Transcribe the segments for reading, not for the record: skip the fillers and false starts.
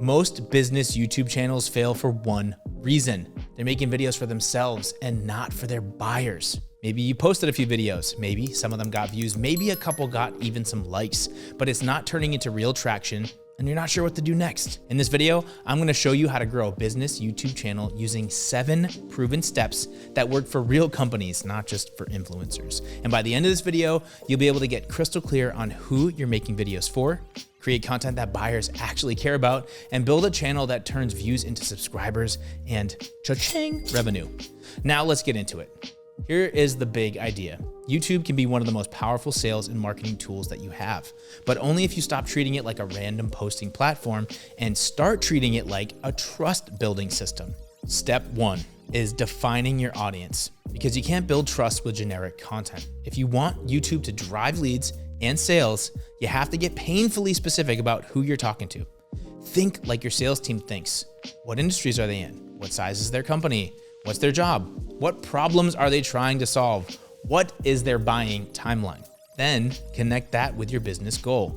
Most business YouTube channels fail for one reason. They're making videos for themselves and not for their buyers. Maybe you posted a few videos, maybe some of them got views, maybe a couple got even some likes, but it's not turning into real traction and you're not sure what to do next. In this video, I'm gonna show you how to grow a business YouTube channel using 7 proven steps that work for real companies, not just for influencers. And by the end of this video, you'll be able to get crystal clear on who you're making videos for, create content that buyers actually care about, and build a channel that turns views into subscribers and cha-ching revenue. Now let's get into it. Here is the big idea. YouTube can be one of the most powerful sales and marketing tools that you have, but only if you stop treating it like a random posting platform and start treating it like a trust building system. Step 1 is defining your audience, because you can't build trust with generic content. If you want YouTube to drive leads and sales, you have to get painfully specific about who you're talking to. Think like your sales team thinks. What industries are they in? What size is their company? What's their job? What problems are they trying to solve? What is their buying timeline? Then connect that with your business goal.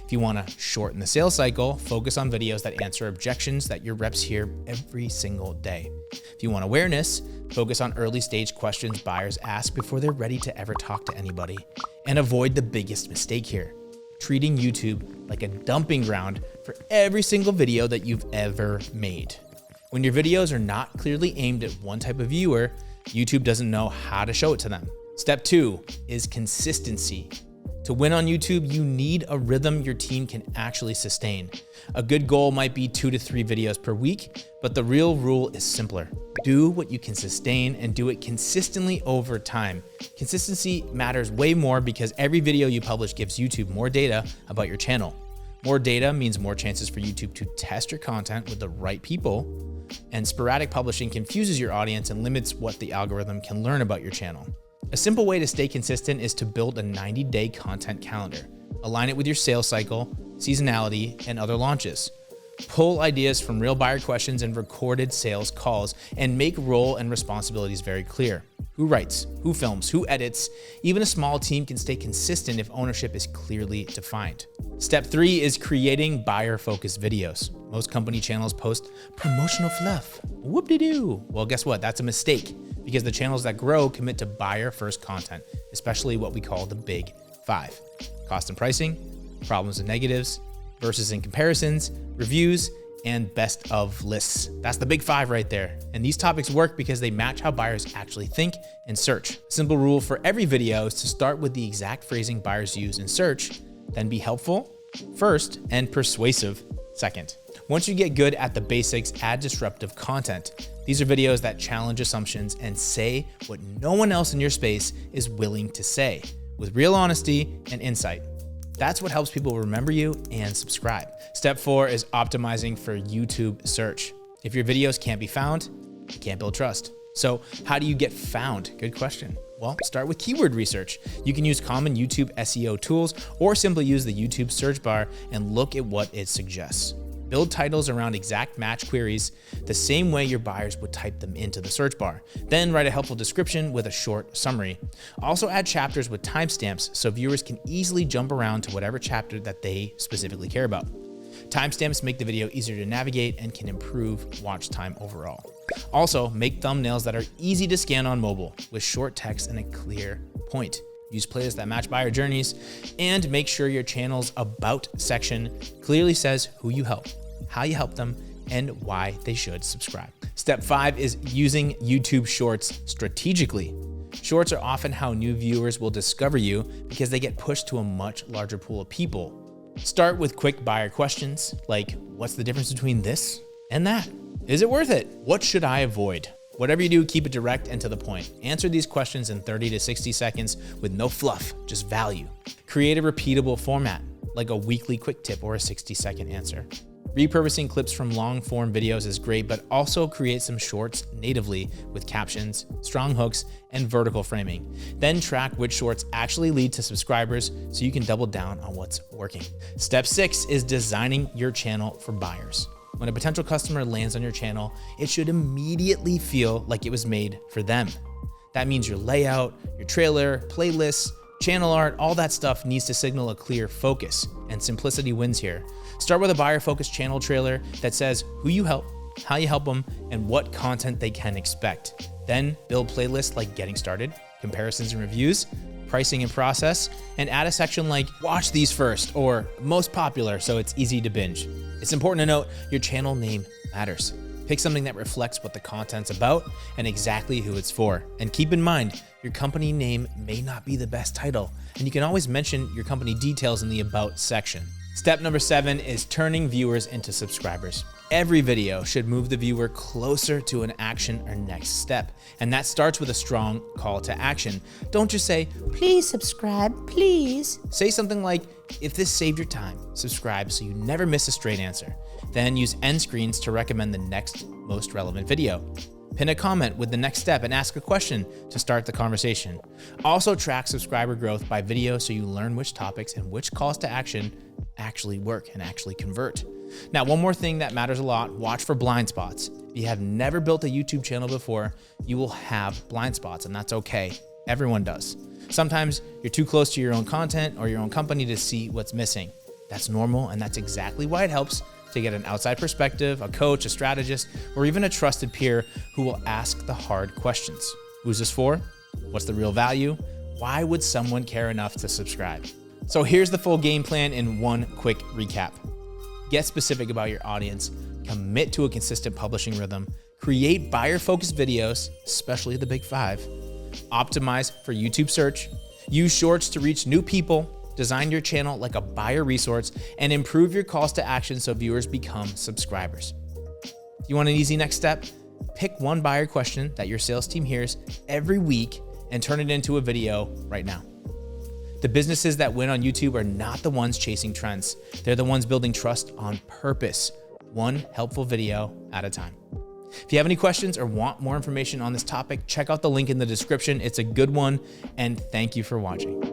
If you want to shorten the sales cycle, focus on videos that answer objections that your reps hear every single day. If you want awareness, focus on early stage questions buyers ask before they're ready to ever talk to anybody. And avoid the biggest mistake here, treating YouTube like a dumping ground for every single video that you've ever made. When your videos are not clearly aimed at one type of viewer, YouTube doesn't know how to show it to them. Step 2 is consistency. To win on YouTube, you need a rhythm your team can actually sustain. A good goal might be 2 to 3 videos per week, but the real rule is simpler. Do what you can sustain and do it consistently over time. Consistency matters way more because every video you publish gives YouTube more data about your channel. More data means more chances for YouTube to test your content with the right people, and sporadic publishing confuses your audience and limits what the algorithm can learn about your channel. A simple way to stay consistent is to build a 90-day content calendar. Align it with your sales cycle, seasonality, and other launches. Pull ideas from real buyer questions and recorded sales calls, and make role and responsibilities very clear. Who writes, who films, who edits? Even a small team can stay consistent if ownership is clearly defined. Step 3 is creating buyer-focused videos. Most company channels post promotional fluff. Whoop-de-doo. Well, guess what? That's a mistake, because the channels that grow commit to buyer-first content, especially what we call the big 5. Cost and pricing, problems and negatives, versus and comparisons, reviews, and best of lists. That's the big 5 right there. And these topics work because they match how buyers actually think and search. A simple rule for every video is to start with the exact phrasing buyers use in search, then be helpful first and persuasive second. Once you get good at the basics, add disruptive content. These are videos that challenge assumptions and say what no one else in your space is willing to say, with real honesty and insight. That's what helps people remember you and subscribe. Step 4 is optimizing for YouTube search. If your videos can't be found, you can't build trust. So how do you get found? Good question. Well, start with keyword research. You can use common YouTube SEO tools or simply use the YouTube search bar and look at what it suggests. Build titles around exact match queries the same way your buyers would type them into the search bar. Then write a helpful description with a short summary. Also add chapters with timestamps so viewers can easily jump around to whatever chapter that they specifically care about. Timestamps make the video easier to navigate and can improve watch time overall. Also, make thumbnails that are easy to scan on mobile with short text and a clear point. Use playlists that match buyer journeys, and make sure your channel's About section clearly says who you help, how you help them, and why they should subscribe. Step 5 is using YouTube Shorts strategically. Shorts are often how new viewers will discover you because they get pushed to a much larger pool of people. Start with quick buyer questions like, what's the difference between this and that? Is it worth it? What should I avoid? Whatever you do, keep it direct and to the point. Answer these questions in 30 to 60 seconds with no fluff, just value. Create a repeatable format, like a weekly quick tip or a 60-second answer. Repurposing clips from long-form videos is great, but also create some shorts natively with captions, strong hooks, and vertical framing. Then track which shorts actually lead to subscribers so you can double down on what's working. Step 6 is designing your channel for buyers. When a potential customer lands on your channel, it should immediately feel like it was made for them. That means your layout, your trailer, playlists, Channel art, all that stuff needs to signal a clear focus, and simplicity wins here. Start with a buyer-focused channel trailer that says who you help, how you help them, and what content they can expect. Then build playlists like Getting Started, Comparisons and Reviews, Pricing and Process, and add a section like Watch These First or Most Popular so it's easy to binge. It's important to note your channel name matters. Pick something that reflects what the content's about and exactly who it's for. And keep in mind, your company name may not be the best title, and you can always mention your company details in the About section. Step number 7 is turning viewers into subscribers. Every video should move the viewer closer to an action or next step, and that starts with a strong call to action. Don't just say, please subscribe, please. Say something like, if this saved your time, subscribe so you never miss a straight answer. Then use end screens to recommend the next most relevant video. Pin a comment with the next step and ask a question to start the conversation. Also track subscriber growth by video so you learn which topics and which calls to action actually work and actually convert. Now, one more thing that matters a lot, watch for blind spots. If you have never built a YouTube channel before, you will have blind spots, and that's okay. Everyone does. Sometimes you're too close to your own content or your own company to see what's missing. That's normal, and that's exactly why it helps to get an outside perspective, a coach, a strategist, or even a trusted peer who will ask the hard questions. Who's this for? What's the real value? Why would someone care enough to subscribe? So here's the full game plan in one quick recap. Get specific about your audience, commit to a consistent publishing rhythm, create buyer-focused videos, especially the big 5, optimize for YouTube search, use shorts to reach new people, design your channel like a buyer resource, and improve your calls to action so viewers become subscribers. You want an easy next step? Pick one buyer question that your sales team hears every week and turn it into a video right now. The businesses that win on YouTube are not the ones chasing trends. They're the ones building trust on purpose, one helpful video at a time. If you have any questions or want more information on this topic, check out the link in the description. It's a good one, and thank you for watching.